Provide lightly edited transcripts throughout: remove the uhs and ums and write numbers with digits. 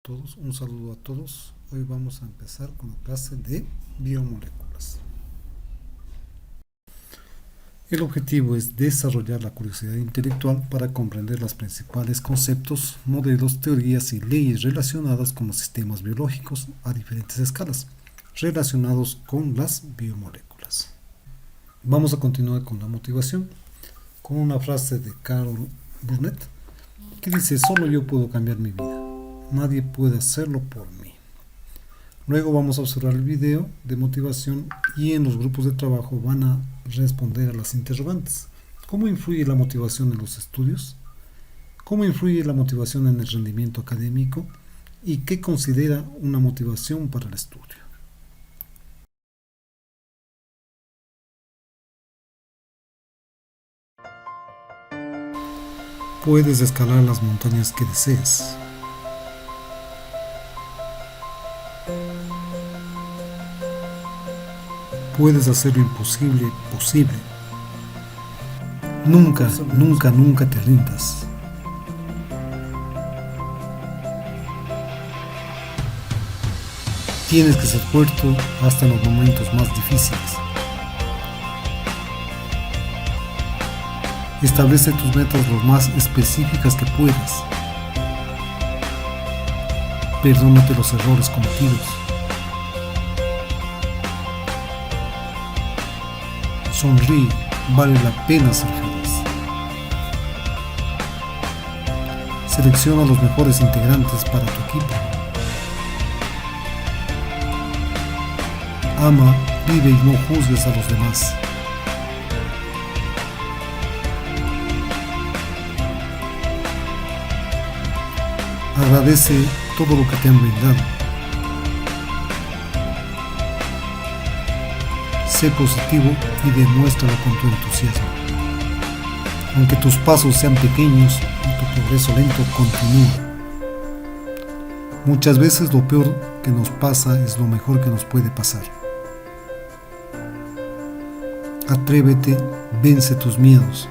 todos, un saludo a todos. Hoy vamos a empezar con la clase de biomoléculas. El objetivo es desarrollar la curiosidad intelectual para comprender los principales conceptos, modelos, teorías y leyes relacionadas con los sistemas biológicos a diferentes escalas, relacionados con las biomoléculas. Vamos a continuar con la motivación, con una frase de Carol Burnett, que dice: solo yo puedo cambiar mi vida, nadie puede hacerlo por mí. Luego vamos a observar el video de motivación y en los grupos de trabajo van a responder a las interrogantes. ¿Cómo influye la motivación en los estudios? ¿Cómo influye la motivación en el rendimiento académico? ¿Y qué considera una motivación para el estudio? Puedes escalar las montañas que deseas. Puedes hacer lo imposible posible. Nunca, nunca, nunca te rindas. Tienes que ser fuerte hasta en los momentos más difíciles. Establece tus metas lo más específicas que puedas. Perdónate los errores cometidos. Sonríe, vale la pena ser feliz. Selecciona los mejores integrantes para tu equipo. Ama, vive y no juzgues a los demás. Agradece todo lo que te han brindado. Sé positivo y demuéstralo con tu entusiasmo. Aunque tus pasos sean pequeños y tu progreso lento, continúa. Muchas veces lo peor que nos pasa es lo mejor que nos puede pasar. Atrévete, vence tus miedos.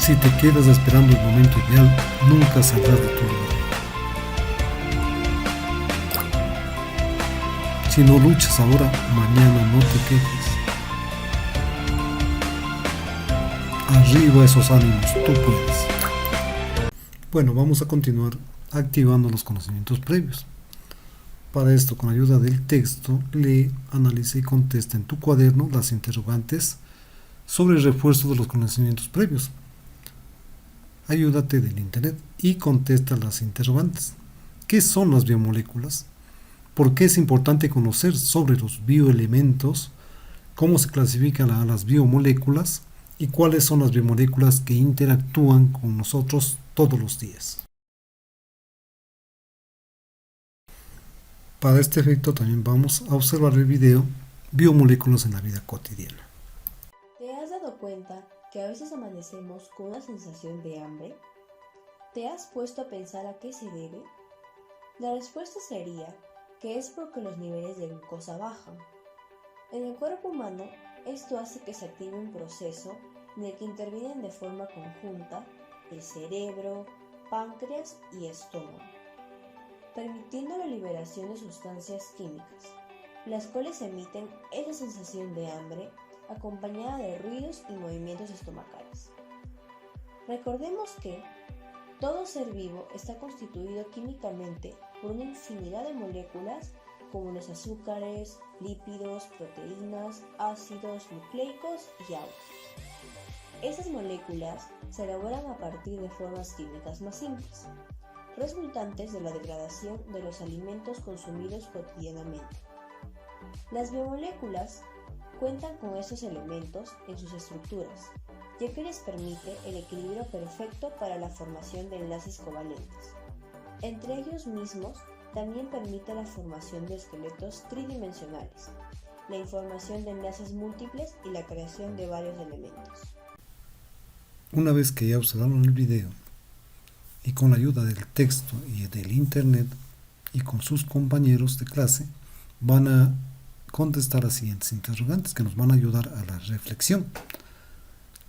Si te quedas esperando el momento ideal, nunca saldrás de tu lugar. Si no luchas ahora, mañana no te quejes. Arriba esos ánimos, tú puedes. Bueno, vamos a continuar activando los conocimientos previos. Para esto, con ayuda del texto, lee, analiza y contesta en tu cuaderno las interrogantes sobre el refuerzo de los conocimientos previos. Ayúdate del internet y contesta las interrogantes. ¿Qué son las biomoléculas? ¿Por qué es importante conocer sobre los bioelementos? ¿Cómo se clasifican a las biomoléculas? ¿Y cuáles son las biomoléculas que interactúan con nosotros todos los días? Para este efecto también vamos a observar el video Biomoléculas en la vida cotidiana. ¿Te has dado cuenta que a veces amanecemos con una sensación de hambre? ¿Te has puesto a pensar a qué se debe? La respuesta sería que es porque los niveles de glucosa bajan. En el cuerpo humano, esto hace que se active un proceso en el que intervienen de forma conjunta el cerebro, páncreas y estómago, permitiendo la liberación de sustancias químicas, las cuales emiten esa sensación de hambre acompañada de ruidos y movimientos estomacales. Recordemos que todo ser vivo está constituido químicamente por una infinidad de moléculas como los azúcares, lípidos, proteínas, ácidos nucleicos y agua. Estas moléculas se elaboran a partir de formas químicas más simples, resultantes de la degradación de los alimentos consumidos cotidianamente. Las biomoléculas cuentan con estos elementos en sus estructuras, ya que les permite el equilibrio perfecto para la formación de enlaces covalentes. Entre ellos mismos, también permite la formación de esqueletos tridimensionales, la información de enlaces múltiples y la creación de varios elementos. Una vez que ya observaron el video y con la ayuda del texto y del internet y con sus compañeros de clase, van a contestar las siguientes interrogantes que nos van a ayudar a la reflexión.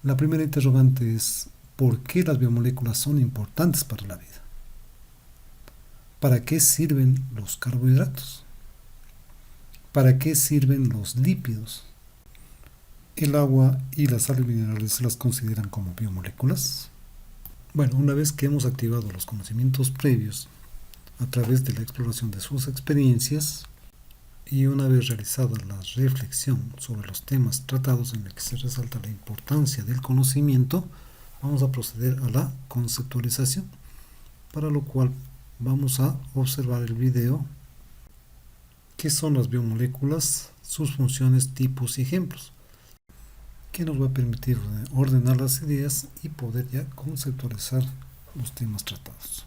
La primera interrogante es ¿por qué las biomoléculas son importantes para la vida? ¿Para qué sirven los carbohidratos? ¿Para qué sirven los lípidos? ¿El agua y las sales minerales se las consideran como biomoléculas? Bueno, una vez que hemos activado los conocimientos previos a través de la exploración de sus experiencias y una vez realizada la reflexión sobre los temas tratados en el que se resalta la importancia del conocimiento, vamos a proceder a la conceptualización, para lo cual vamos a observar el video ¿qué son las biomoléculas? Sus funciones, tipos y ejemplos, que nos va a permitir ordenar las ideas y poder ya conceptualizar los temas tratados.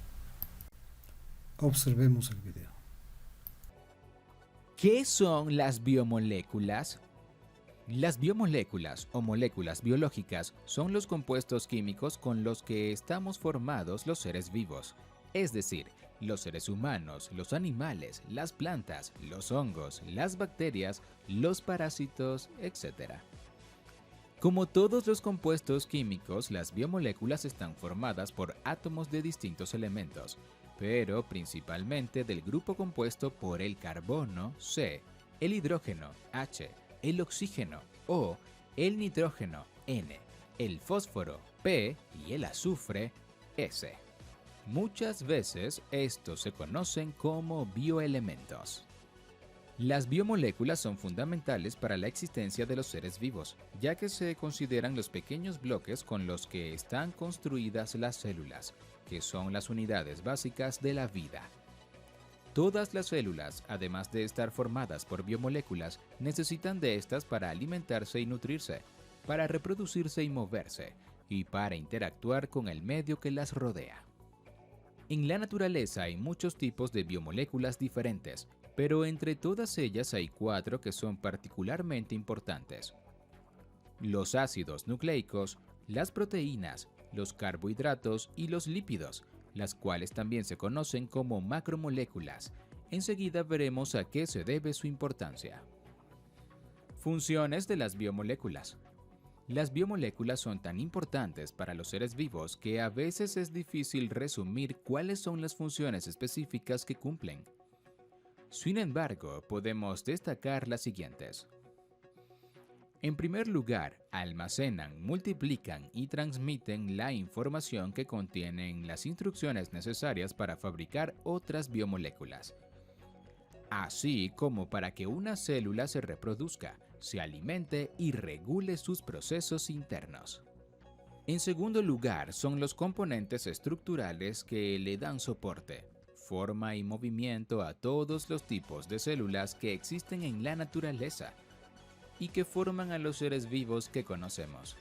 Observemos el video. ¿Qué son las biomoléculas? Las biomoléculas o moléculas biológicas son los compuestos químicos con los que estamos formados los seres vivos, es decir, los seres humanos, los animales, las plantas, los hongos, las bacterias, los parásitos, etc. Como todos los compuestos químicos, las biomoléculas están formadas por átomos de distintos elementos, pero principalmente del grupo compuesto por el carbono, C, el hidrógeno, H, el oxígeno, O, el nitrógeno, N, el fósforo, P y el azufre, S. Muchas veces estos se conocen como bioelementos. Las biomoléculas son fundamentales para la existencia de los seres vivos, ya que se consideran los pequeños bloques con los que están construidas las células, que son las unidades básicas de la vida. Todas las células, además de estar formadas por biomoléculas, necesitan de estas para alimentarse y nutrirse, para reproducirse y moverse, y para interactuar con el medio que las rodea. En la naturaleza hay muchos tipos de biomoléculas diferentes, pero entre todas ellas hay 4 que son particularmente importantes: los ácidos nucleicos, las proteínas, los carbohidratos y los lípidos, las cuales también se conocen como macromoléculas. Enseguida veremos a qué se debe su importancia. Funciones de las biomoléculas. Las biomoléculas son tan importantes para los seres vivos que a veces es difícil resumir cuáles son las funciones específicas que cumplen. Sin embargo, podemos destacar las siguientes. En primer lugar, almacenan, multiplican y transmiten la información que contienen las instrucciones necesarias para fabricar otras biomoléculas, así como para que una célula se reproduzca, se alimente y regule sus procesos internos. En segundo lugar, son los componentes estructurales que le dan soporte, forma y movimiento a todos los tipos de células que existen en la naturaleza y que forman a los seres vivos que conocemos.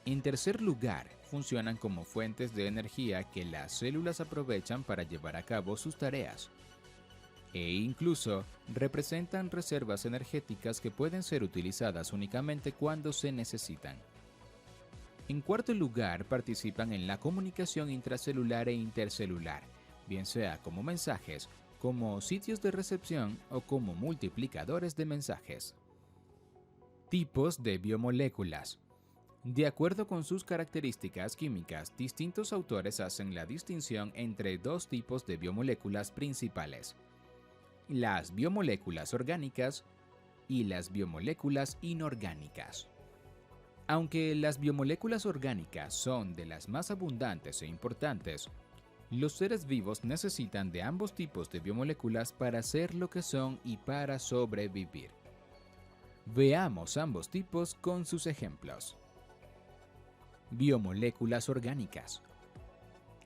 En tercer lugar, funcionan como fuentes de energía que las células aprovechan para llevar a cabo sus tareas, e incluso representan reservas energéticas que pueden ser utilizadas únicamente cuando se necesitan. En cuarto lugar, participan en la comunicación intracelular e intercelular, bien sea como mensajes, como sitios de recepción o como multiplicadores de mensajes. Tipos de biomoléculas. De acuerdo con sus características químicas, distintos autores hacen la distinción entre 2 tipos de biomoléculas principales: las biomoléculas orgánicas y las biomoléculas inorgánicas. Aunque las biomoléculas orgánicas son de las más abundantes e importantes, los seres vivos necesitan de ambos tipos de biomoléculas para ser lo que son y para sobrevivir. Veamos ambos tipos con sus ejemplos. Biomoléculas orgánicas.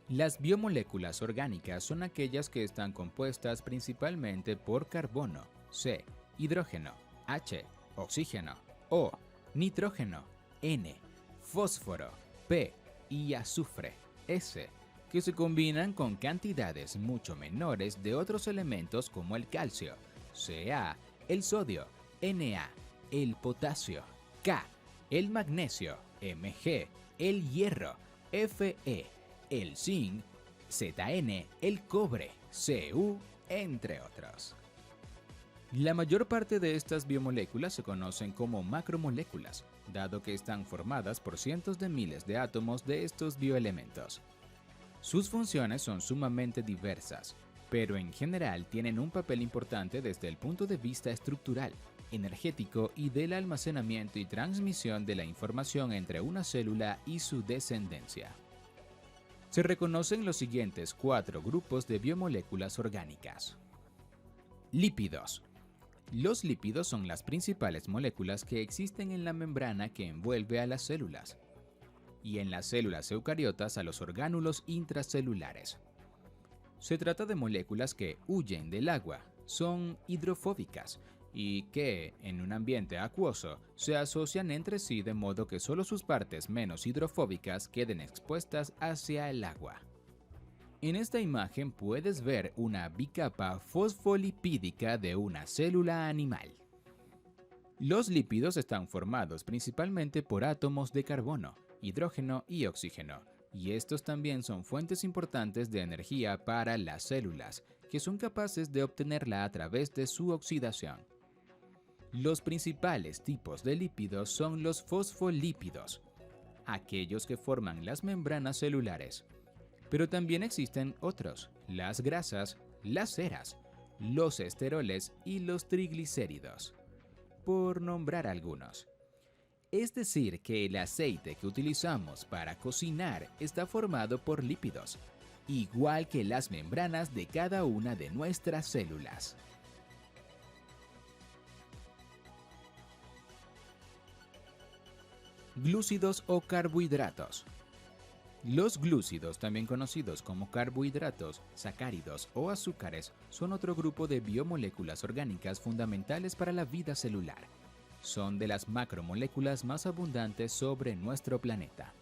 Las biomoléculas orgánicas son aquellas que están compuestas principalmente por carbono, C, hidrógeno, H, oxígeno, O, nitrógeno, N, fósforo, P y azufre, S, que se combinan con cantidades mucho menores de otros elementos como el calcio, Ca, el sodio, Na, el potasio, K, el magnesio, Mg, el hierro, Fe, el zinc, Zn, el cobre, Cu, entre otros. La mayor parte de estas biomoléculas se conocen como macromoléculas, dado que están formadas por cientos de miles de átomos de estos bioelementos. Sus funciones son sumamente diversas, pero en general tienen un papel importante desde el punto de vista estructural, energético y del almacenamiento y transmisión de la información entre una célula y su descendencia. Se reconocen los siguientes 4 grupos de biomoléculas orgánicas. Lípidos. Los lípidos son las principales moléculas que existen en la membrana que envuelve a las células, y en las células eucariotas a los orgánulos intracelulares. Se trata de moléculas que huyen del agua, son hidrofóbicas y que, en un ambiente acuoso, se asocian entre sí de modo que solo sus partes menos hidrofóbicas queden expuestas hacia el agua. En esta imagen puedes ver una bicapa fosfolipídica de una célula animal. Los lípidos están formados principalmente por átomos de carbono, hidrógeno y oxígeno, y estos también son fuentes importantes de energía para las células, que son capaces de obtenerla a través de su oxidación. Los principales tipos de lípidos son los fosfolípidos, aquellos que forman las membranas celulares. Pero también existen otros, las grasas, las ceras, los esteroles y los triglicéridos, por nombrar algunos. Es decir, que el aceite que utilizamos para cocinar está formado por lípidos, igual que las membranas de cada una de nuestras células. Glúcidos o carbohidratos. Los glúcidos, también conocidos como carbohidratos, sacáridos o azúcares, son otro grupo de biomoléculas orgánicas fundamentales para la vida celular. Son de las macromoléculas más abundantes sobre nuestro planeta.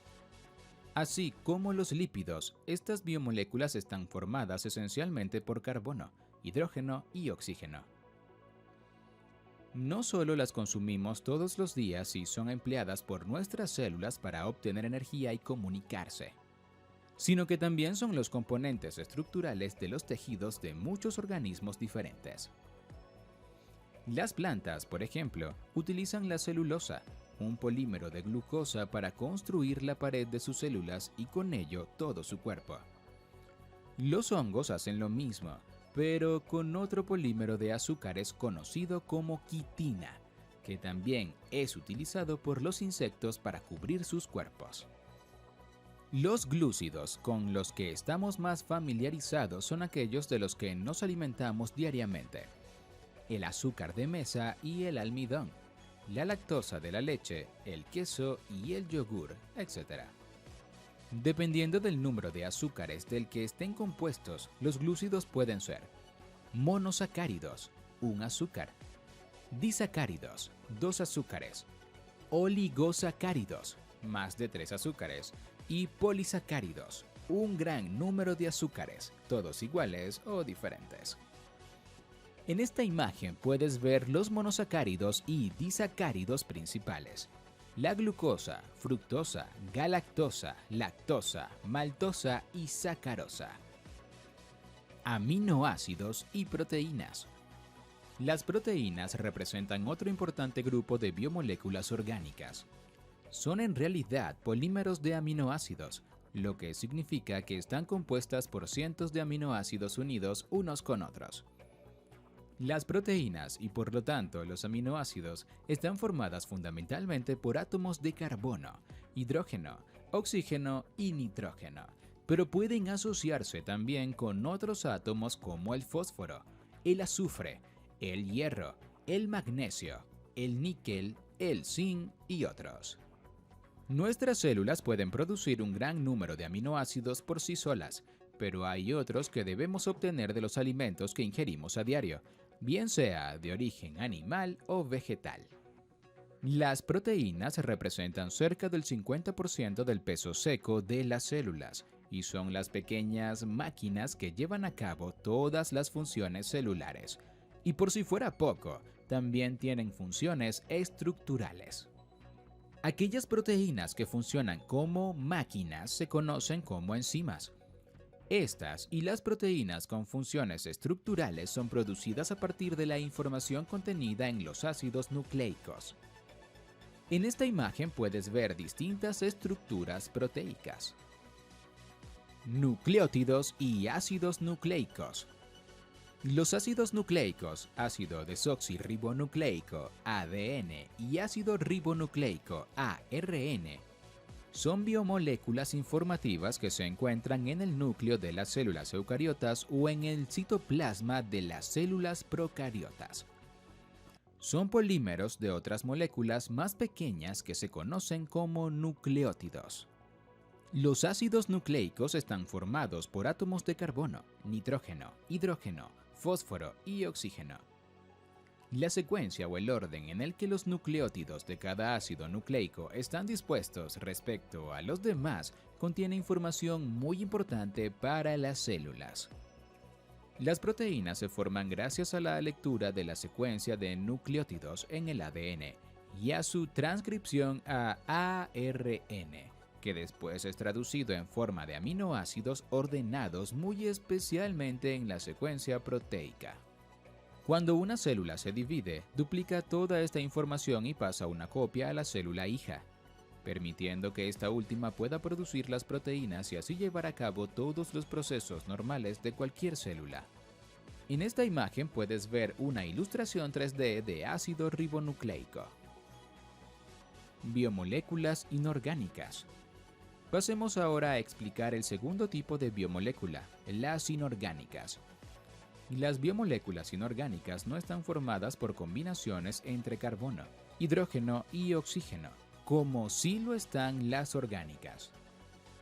Así como los lípidos, estas biomoléculas están formadas esencialmente por carbono, hidrógeno y oxígeno. No solo las consumimos todos los días y son empleadas por nuestras células para obtener energía y comunicarse, sino que también son los componentes estructurales de los tejidos de muchos organismos diferentes. Las plantas, por ejemplo, utilizan la celulosa, un polímero de glucosa, para construir la pared de sus células y con ello todo su cuerpo. Los hongos hacen lo mismo, pero con otro polímero de azúcares conocido como quitina, que también es utilizado por los insectos para cubrir sus cuerpos. Los glúcidos con los que estamos más familiarizados son aquellos de los que nos alimentamos diariamente: el azúcar de mesa y el almidón, la lactosa de la leche, el queso y el yogur, etc. Dependiendo del número de azúcares del que estén compuestos, los glúcidos pueden ser monosacáridos, un azúcar; disacáridos, 2 azúcares; oligosacáridos, más de 3 azúcares; y polisacáridos, un gran número de azúcares, todos iguales o diferentes. En esta imagen puedes ver los monosacáridos y disacáridos principales: la glucosa, fructosa, galactosa, lactosa, maltosa y sacarosa. Aminoácidos y proteínas. Las proteínas representan otro importante grupo de biomoléculas orgánicas. Son en realidad polímeros de aminoácidos, lo que significa que están compuestas por cientos de aminoácidos unidos unos con otros. Las proteínas, y por lo tanto los aminoácidos, están formadas fundamentalmente por átomos de carbono, hidrógeno, oxígeno y nitrógeno, pero pueden asociarse también con otros átomos como el fósforo, el azufre, el hierro, el magnesio, el níquel, el zinc y otros. Nuestras células pueden producir un gran número de aminoácidos por sí solas, pero hay otros que debemos obtener de los alimentos que ingerimos a diario, bien sea de origen animal o vegetal. Las proteínas representan cerca del 50% del peso seco de las células y son las pequeñas máquinas que llevan a cabo todas las funciones celulares. Y por si fuera poco, también tienen funciones estructurales. Aquellas proteínas que funcionan como máquinas se conocen como enzimas. Estas y las proteínas con funciones estructurales son producidas a partir de la información contenida en los ácidos nucleicos. En esta imagen puedes ver distintas estructuras proteicas, nucleótidos y ácidos nucleicos. Los ácidos nucleicos, ácido desoxirribonucleico, ADN, y ácido ribonucleico, ARN, son biomoléculas informativas que se encuentran en el núcleo de las células eucariotas o en el citoplasma de las células procariotas. Son polímeros de otras moléculas más pequeñas que se conocen como nucleótidos. Los ácidos nucleicos están formados por átomos de carbono, nitrógeno, hidrógeno, fósforo y oxígeno. La secuencia o el orden en el que los nucleótidos de cada ácido nucleico están dispuestos respecto a los demás contiene información muy importante para las células. Las proteínas se forman gracias a la lectura de la secuencia de nucleótidos en el ADN y a su transcripción a ARN, que después es traducido en forma de aminoácidos ordenados muy especialmente en la secuencia proteica. Cuando una célula se divide, duplica toda esta información y pasa una copia a la célula hija, permitiendo que esta última pueda producir las proteínas y así llevar a cabo todos los procesos normales de cualquier célula. En esta imagen puedes ver una ilustración 3D de ácido ribonucleico. Biomoléculas inorgánicas. Pasemos ahora a explicar el segundo tipo de biomolécula, las inorgánicas. Las biomoléculas inorgánicas no están formadas por combinaciones entre carbono, hidrógeno y oxígeno, como sí lo están las orgánicas.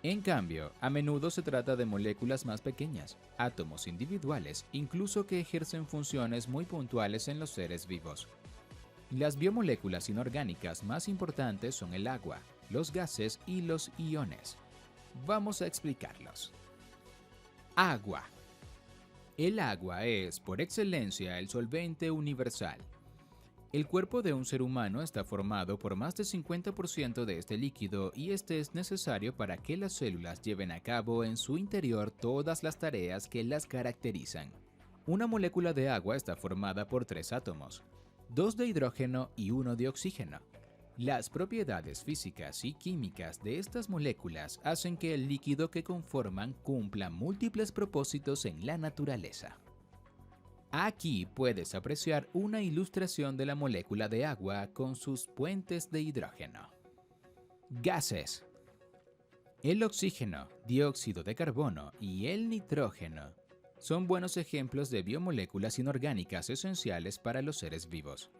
En cambio, a menudo se trata de moléculas más pequeñas, átomos individuales, incluso que ejercen funciones muy puntuales en los seres vivos. Las biomoléculas inorgánicas más importantes son el agua, los gases y los iones. Vamos a explicarlos. Agua. El agua es, por excelencia, el solvente universal. El cuerpo de un ser humano está formado por más del 50% de este líquido y este es necesario para que las células lleven a cabo en su interior todas las tareas que las caracterizan. Una molécula de agua está formada por 3 átomos, 2 de hidrógeno y 1 de oxígeno. Las propiedades físicas y químicas de estas moléculas hacen que el líquido que conforman cumpla múltiples propósitos en la naturaleza. Aquí puedes apreciar una ilustración de la molécula de agua con sus puentes de hidrógeno. Gases. El oxígeno, dióxido de carbono y el nitrógeno son buenos ejemplos de biomoléculas inorgánicas esenciales para los seres vivos.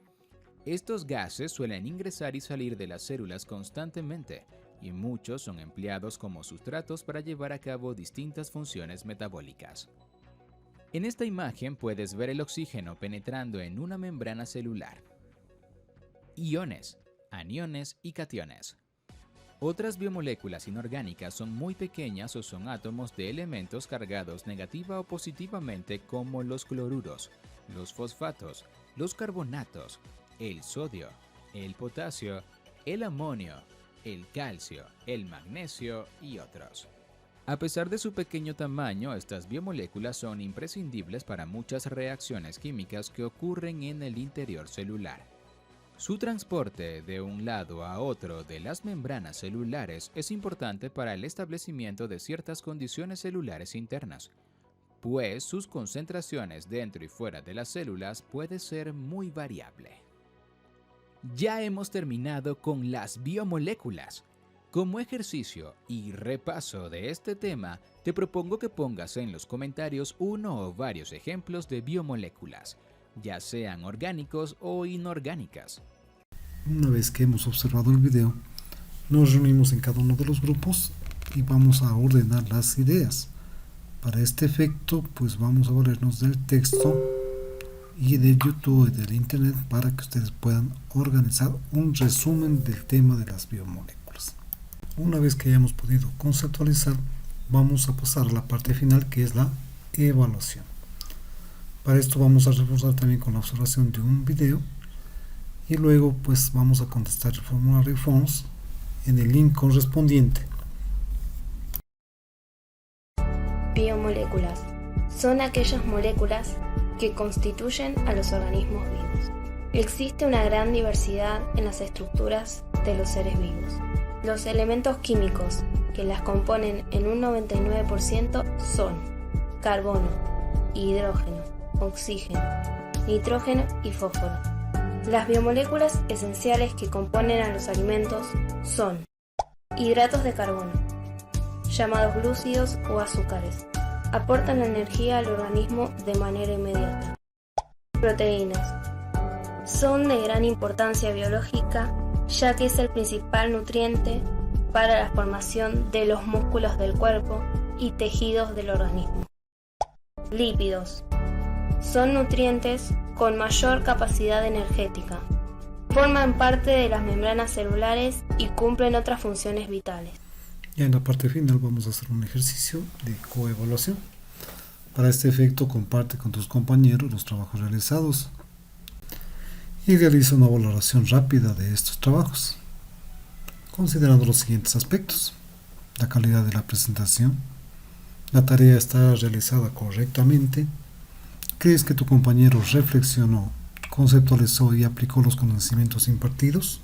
Estos gases suelen ingresar y salir de las células constantemente, y muchos son empleados como sustratos para llevar a cabo distintas funciones metabólicas. En esta imagen puedes ver el oxígeno penetrando en una membrana celular. Iones, aniones y cationes. Otras biomoléculas inorgánicas son muy pequeñas o son átomos de elementos cargados negativa o positivamente como los cloruros, los fosfatos, los carbonatos, el sodio, el potasio, el amonio, el calcio, el magnesio y otros. A pesar de su pequeño tamaño, estas biomoléculas son imprescindibles para muchas reacciones químicas que ocurren en el interior celular. Su transporte de un lado a otro de las membranas celulares es importante para el establecimiento de ciertas condiciones celulares internas, pues sus concentraciones dentro y fuera de las células puede ser muy variable. Ya hemos terminado con las biomoléculas. Como ejercicio y repaso de este tema, te propongo que pongas en los comentarios uno o varios ejemplos de biomoléculas, ya sean orgánicos o inorgánicas. Una vez que hemos observado el video, nos reunimos en cada uno de los grupos y vamos a ordenar las ideas. Para este efecto, pues vamos a valernos del texto y de YouTube y del internet para que ustedes puedan organizar un resumen del tema de las biomoléculas. Una vez que hayamos podido conceptualizar, vamos a pasar a la parte final, que es la evaluación. Para esto vamos a reforzar también con la observación de un video y luego pues vamos a contestar el formulario FONS en el link correspondiente. Biomoléculas son aquellas moléculas que constituyen a los organismos vivos. Existe una gran diversidad en las estructuras de los seres vivos. Los elementos químicos que las componen en un 99% son carbono, hidrógeno, oxígeno, nitrógeno y fósforo. Las biomoléculas esenciales que componen a los alimentos son hidratos de carbono, llamados glúcidos o azúcares. Aportan energía al organismo de manera inmediata. Proteínas. Son de gran importancia biológica, ya que es el principal nutriente para la formación de los músculos del cuerpo y tejidos del organismo. Lípidos. Son nutrientes con mayor capacidad energética. Forman parte de las membranas celulares y cumplen otras funciones vitales. Ya en la parte final vamos a hacer un ejercicio de coevaluación. Para este efecto, comparte con tus compañeros los trabajos realizados y realiza una valoración rápida de estos trabajos, considerando los siguientes aspectos: la calidad de la presentación, la tarea está realizada correctamente, crees que tu compañero reflexionó, conceptualizó y aplicó los conocimientos impartidos,